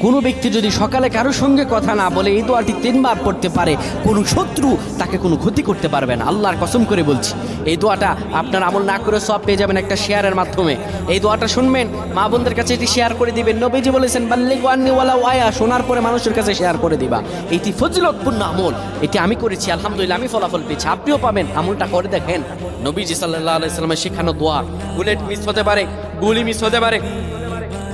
কোনো ব্যক্তি যদি সকালে কারোর সঙ্গে কথা না বলে এই দোয়াটি 3 বার পড়তে পারে, কোনো শত্রু তাকে কোনো ক্ষতি করতে পারবে না। আল্লাহর কসম করে বলছি, এই দোয়াটা আপনার আমল না করে সব পেয়ে যাবেন একটা শেয়ারের মাধ্যমে। এই দোয়াটা শুনবেন, মা বোনদের কাছে এটি শেয়ার করে দিবেন। নবীজি বলেছেন বাল্লিগু আন্নি ওয়ালাউ আয়া, শোনার পরে মানুষের কাছে শেয়ার করে দিবা। এটি ফজিলতপূর্ণ আমল, এটি আমি করেছি, আলহামদুলিল্লাহ আমি ফলাফল পেয়েছি, আপনিও পাবেন। আমলটা করে দেখেন। নবীজি সাল্লাল্লাহু আলাইহি সাল্লামের শেখানো দোয়া, বুলেট মিস হতে পারে, গুলি মিস হতে পারে,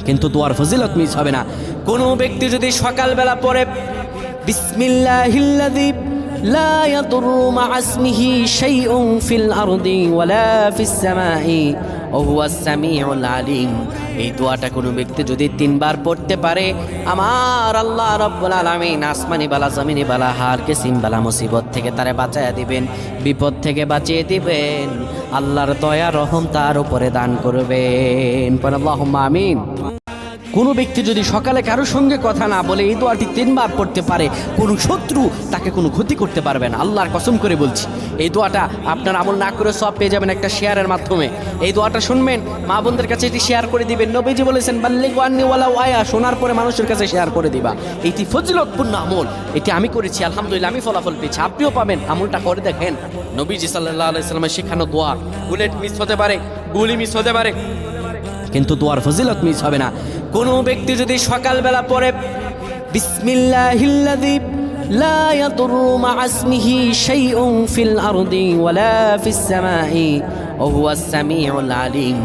কিন্তু দোয়ার ফজিলত মিস হবে না। কোনো ব্যক্তি যদি সকালবেলা পড়ে বিসমিল্লাহিল্লাযী লা ইয়াদুররু মা'a ইসমিহি শাইউন ফিল আরদি ওয়ালা ফিস সামাই ওয়া হুয়াস সামিউল আলিম, এই দোয়াটা কোনো ব্যক্তি যদি 3 বার পড়তে পারে, আমার আল্লাহ রাব্বুল আলামিন আসমানি বালা জমিনি বালা হার কিসিম বালা মুসিবত থেকে তারে বাঁচায়া দিবেন, বিপদ থেকে বাঁচিয়ে দিবেন। আল্লাহর দয়া রহম তার উপরে দান করবেন। আল্লাহুম্মা আমিন। কোনো ব্যক্তি যদি সকালে কারোর সঙ্গে কথা না বলে এই দোয়াটি 3 বার পড়তে পারে, কোনো শত্রু তাকে কোনো ক্ষতি করতে পারবে না। আল্লাহর কসম করে বলছি, এই দোয়াটা আপনার আমল না করে সব পেয়ে যাবেন একটা শেয়ারের মাধ্যমে। এই দোয়াটা শুনবেন, মা বোনদের কাছে এটি শেয়ার করে দিবেন। নবীজি বলেছেন বাল্লিগু আন্নি ওয়ালাউ আয়া, শোনার পরে মানুষের কাছে শেয়ার করে দিবা। এটি ফজিলতপূর্ণ আমল, এটি আমি করেছি, আলহামদুলিল্লাহ আমি ফলাফল পেয়েছি, আপনিও পাবেন। আমলটা করে দেখেন। নবীজি সাল্লাল্লাহু আলাইহি সাল্লামের শেখানো দোয়া, বুলেট মিস হতে পারে, গুলি মিস হতে পারে, কিন্তু দোয়ার ফজিলত মিস হবে না। কোনো ব্যক্তি যদি সকালবেলা পড়ে বিসমিল্লাহিল্লাযী লা ইয়াদুররু মা'a ইসমিহি শাইউন ফিল আরদি ওয়ালা ফিস সামাই ওয়া হুয়াস সামিউল আলিম,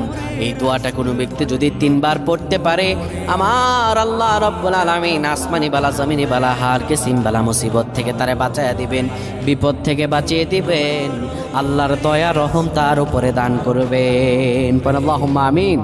এই দোয়াটা কোনো ব্যক্তি যদি 3 বার পড়তে পারে, আমার আল্লাহ রাব্বুল আলামিন আসমানি বালা জমিনি বালা হার কিসিম বালা মুসিবত থেকে তারে বাঁচায়া দিবেন, বিপদ থেকে বাঁচিয়ে দিবেন। আল্লাহর দয়া রহম তার উপরে দান করবেন। আল্লাহুম্মা আমিন।